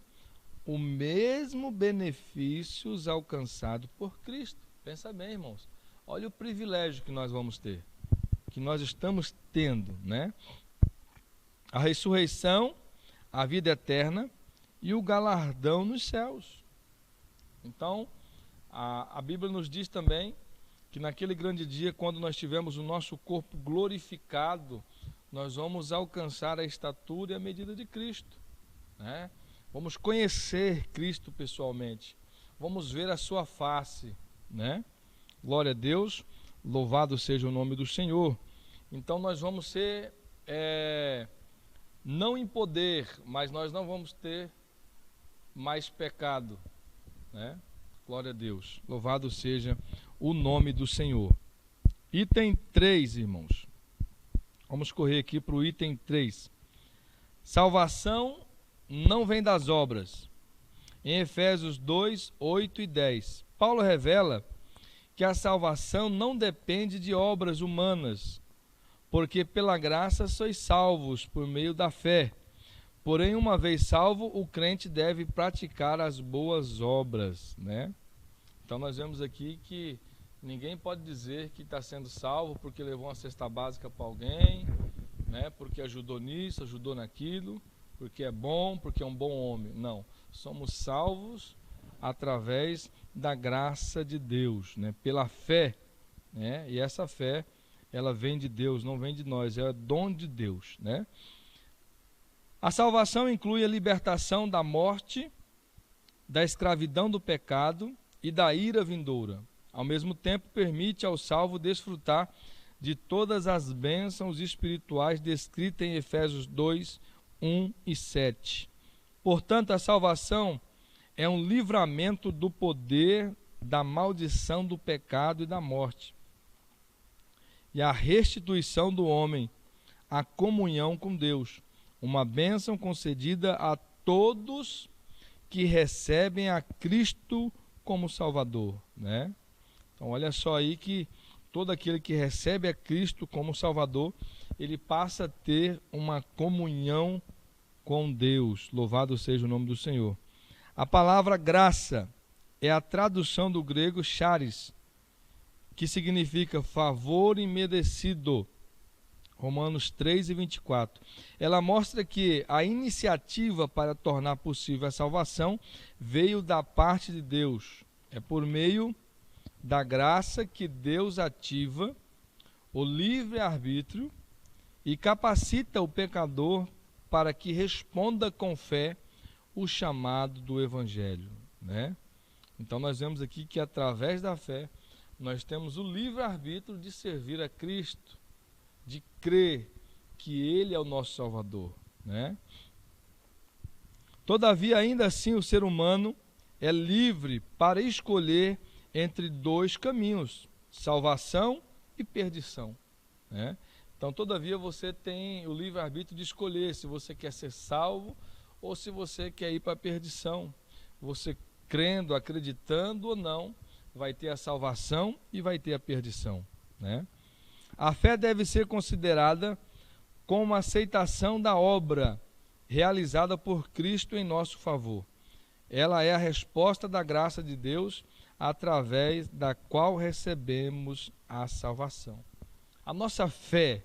o mesmo benefícios alcançado por Cristo. Pensa bem, irmãos. Olha o privilégio que nós vamos ter, que nós estamos tendo, né? A ressurreição, a vida eterna e o galardão nos céus. Então, a Bíblia nos diz também que naquele grande dia, quando nós tivermos o nosso corpo glorificado, nós vamos alcançar a estatura e a medida de Cristo, né? Vamos conhecer Cristo pessoalmente, vamos ver a sua face, né? Glória a Deus, louvado seja o nome do Senhor. Então nós vamos ser, não em poder, mas nós não vamos ter mais pecado, né? Glória a Deus, louvado seja o nome do Senhor. Item 3, irmãos. Vamos correr aqui para o item 3. Salvação não vem das obras. Em Efésios 2, 8 e 10, Paulo revela que a salvação não depende de obras humanas, porque pela graça sois salvos por meio da fé. Porém, uma vez salvo, o crente deve praticar as boas obras, né? Então nós vemos aqui que ninguém pode dizer que está sendo salvo porque levou uma cesta básica para alguém, né? Porque ajudou nisso, ajudou naquilo, porque é bom, porque é um bom homem. Não, somos salvos através da graça de Deus, né? Pela fé, né? E essa fé, ela vem de Deus, não vem de nós, é dom de Deus, né? A salvação inclui a libertação da morte, da escravidão do pecado e da ira vindoura. Ao mesmo tempo, permite ao salvo desfrutar de todas as bênçãos espirituais descritas em Efésios 2, 1 e 7. Portanto, a salvação é um livramento do poder da maldição do pecado e da morte, e a restituição do homem à comunhão com Deus, uma bênção concedida a todos que recebem a Cristo como Salvador, né? Então olha só aí que todo aquele que recebe a Cristo como Salvador, ele passa a ter uma comunhão com Deus. Louvado seja o nome do Senhor. A palavra graça é a tradução do grego charis, que significa favor imerecido. Romanos 3 e 24. Ela mostra que a iniciativa para tornar possível a salvação veio da parte de Deus. É por meio da graça que Deus ativa o livre-arbítrio e capacita o pecador para que responda com fé o chamado do Evangelho, né? Então nós vemos aqui que através da fé nós temos o livre-arbítrio de servir a Cristo, de crer que Ele é o nosso Salvador, né? Todavia, ainda assim, o ser humano é livre para escolher entre dois caminhos, salvação e perdição, né? Então, todavia, você tem o livre-arbítrio de escolher se você quer ser salvo ou se você quer ir para a perdição. Você crendo, acreditando ou não, vai ter a salvação e vai ter a perdição, né? A fé deve ser considerada como a aceitação da obra realizada por Cristo em nosso favor. Ela é a resposta da graça de Deus através da qual recebemos a salvação. A nossa fé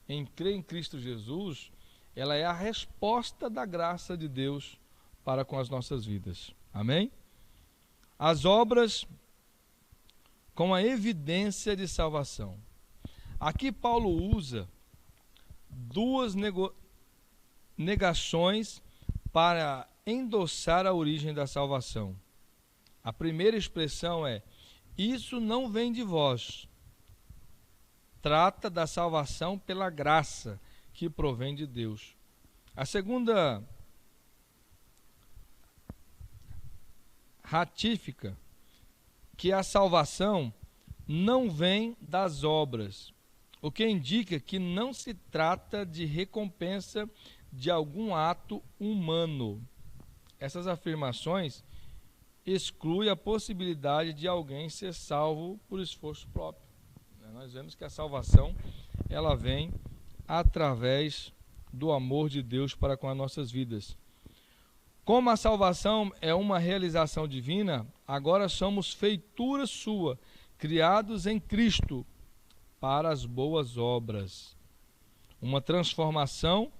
em crer em Cristo Jesus, ela é a resposta da graça de Deus para com as nossas vidas. Amém? As obras com a evidência de salvação. Aqui Paulo usa duas negações para endossar a origem da salvação. A primeira expressão é: isso não vem de vós. Trata da salvação pela graça que provém de Deus. A segunda ratifica que a salvação não vem das obras, o que indica que não se trata de recompensa de algum ato humano. Essas afirmações excluem a possibilidade de alguém ser salvo por esforço próprio. Nós vemos que a salvação, ela vem através do amor de Deus para com as nossas vidas. Como a salvação é uma realização divina, agora somos feitura sua, criados em Cristo para as boas obras. Uma transformação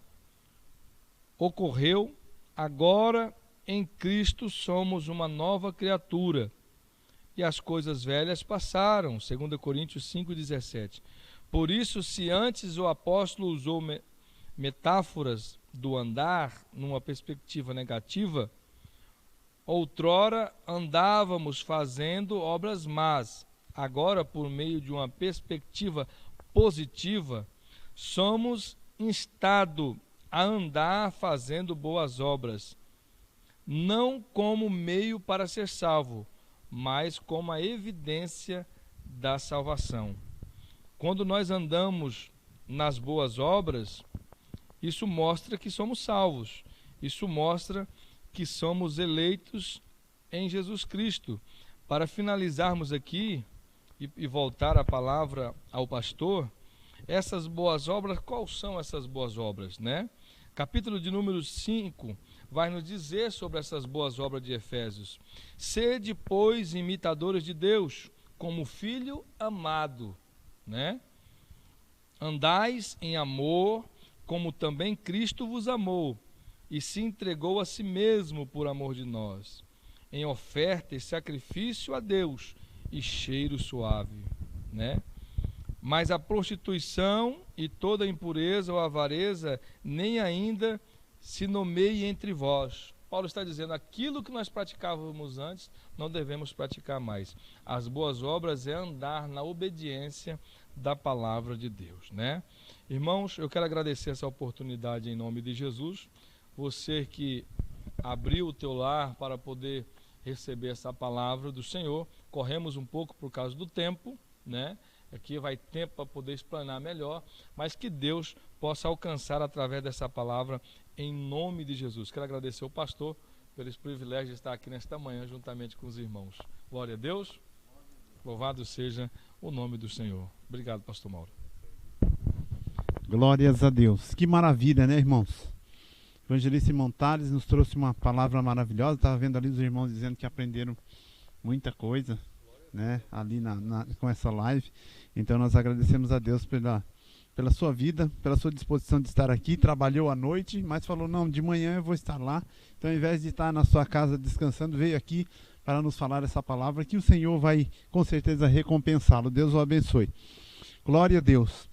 ocorreu, agora em Cristo somos uma nova criatura. E as coisas velhas passaram, 2 Coríntios 5,17. Por isso, se antes o apóstolo usou metáforas do andar numa perspectiva negativa, outrora andávamos fazendo obras más. Agora, por meio de uma perspectiva positiva, somos instados a andar fazendo boas obras, não como meio para ser salvo, mas como a evidência da salvação. Quando nós andamos nas boas obras, isso mostra que somos salvos. Isso mostra que somos eleitos em Jesus Cristo. Para finalizarmos aqui e voltar a palavra ao pastor, essas boas obras, quais são essas boas obras, né? Capítulo de número 5 vai nos dizer sobre essas boas obras de Efésios. Sede, pois, imitadores de Deus, como filho amado, né? Andais em amor, como também Cristo vos amou, e se entregou a si mesmo por amor de nós, em oferta e sacrifício a Deus, e cheiro suave, né? Mas a prostituição e toda impureza ou avareza nem ainda se nomeie entre vós. Paulo está dizendo, aquilo que nós praticávamos antes, não devemos praticar mais. As boas obras é andar na obediência da palavra de Deus, né? Irmãos, eu quero agradecer essa oportunidade em nome de Jesus. Você que abriu o teu lar para poder receber essa palavra do Senhor. Corremos um pouco por causa do tempo, né? Aqui vai tempo para poder explanar melhor, mas que Deus possa alcançar através dessa palavra em nome de Jesus. Quero agradecer ao pastor pelo privilégio de estar aqui nesta manhã juntamente com os irmãos. Glória a Deus. Louvado seja o nome do Senhor. Obrigado, pastor Mauro. Glórias a Deus. Que maravilha, né, irmãos? O evangelista Simão Tales nos trouxe uma palavra maravilhosa. Estava vendo ali os irmãos dizendo que aprenderam muita coisa, né, ali com essa live. Então nós agradecemos a Deus pela sua vida, pela sua disposição de estar aqui. Trabalhou à noite, mas falou, não, de manhã eu vou estar lá. Então, ao invés de estar na sua casa descansando, veio aqui para nos falar essa palavra, que o Senhor vai com certeza recompensá-lo. Deus o abençoe. Glória a Deus.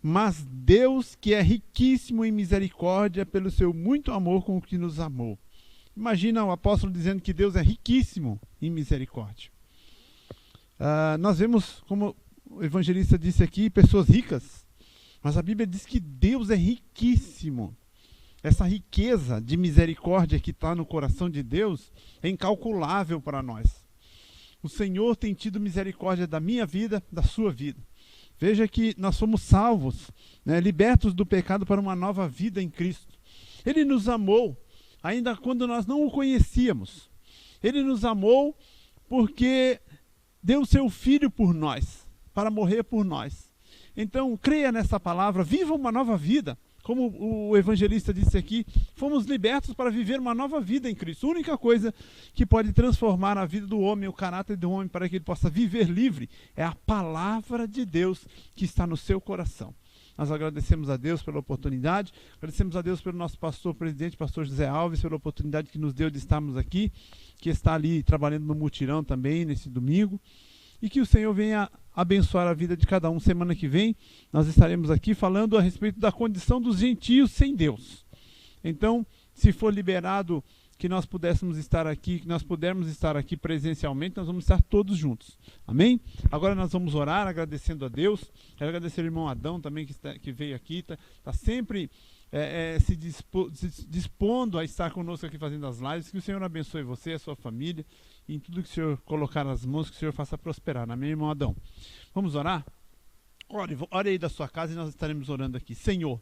Mas Deus, que é riquíssimo em misericórdia, pelo seu muito amor com o que nos amou. Imagina o apóstolo dizendo que Deus é riquíssimo em misericórdia. Nós vemos, como o evangelista disse aqui, pessoas ricas, mas a Bíblia diz que Deus é riquíssimo. Essa riqueza de misericórdia que está no coração de Deus é incalculável para nós. O Senhor tem tido misericórdia da minha vida, da sua vida. Veja que nós somos salvos, né, libertos do pecado para uma nova vida em Cristo. Ele nos amou, ainda quando nós não o conhecíamos. Ele nos amou porque deu o seu Filho por nós, para morrer por nós. Então, creia nessa palavra, viva uma nova vida. Como o evangelista disse aqui, fomos libertos para viver uma nova vida em Cristo. A única coisa que pode transformar a vida do homem, o caráter do homem, para que ele possa viver livre, é a palavra de Deus que está no seu coração. Nós agradecemos a Deus pela oportunidade, agradecemos a Deus pelo nosso pastor presidente, pastor José Alves, pela oportunidade que nos deu de estarmos aqui, que está ali trabalhando no mutirão também, nesse domingo, e que o Senhor venha abençoar a vida de cada um. Semana que vem nós estaremos aqui falando a respeito da condição dos gentios sem Deus. Então, se for liberado que nós pudéssemos estar aqui, que nós pudermos estar aqui presencialmente, nós vamos estar todos juntos. Amém? Agora nós vamos orar agradecendo a Deus. Quero agradecer ao irmão Adão também que veio aqui, está sempre se dispondo a estar conosco aqui fazendo as lives. Que o Senhor abençoe você e a sua família, e em tudo que o Senhor colocar nas mãos, que o Senhor faça prosperar. Amém, irmão Adão? Vamos orar? Ore aí da sua casa e nós estaremos orando aqui. Senhor,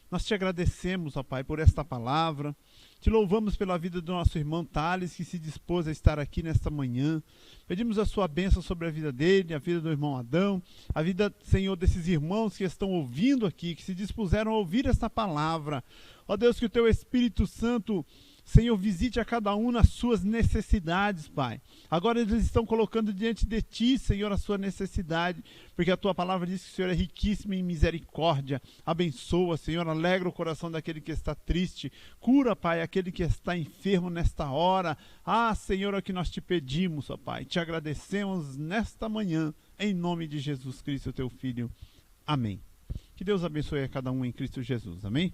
nós te agradecemos, ó Pai, por esta palavra. Te louvamos pela vida do nosso irmão Thales, que se dispôs a estar aqui nesta manhã. Pedimos a sua bênção sobre a vida dele, a vida do irmão Adão, a vida, Senhor, desses irmãos que estão ouvindo aqui, que se dispuseram a ouvir esta palavra. Ó Deus, que o teu Espírito Santo, Senhor, visite a cada um nas suas necessidades, Pai. Agora eles estão colocando diante de Ti, Senhor, a sua necessidade, porque a Tua palavra diz que o Senhor é riquíssimo em misericórdia. Abençoa, Senhor, alegra o coração daquele que está triste. Cura, Pai, aquele que está enfermo nesta hora. Ah, Senhor, é o que nós te pedimos, ó Pai. Te agradecemos nesta manhã, em nome de Jesus Cristo, Teu Filho. Amém. Que Deus abençoe a cada um em Cristo Jesus. Amém?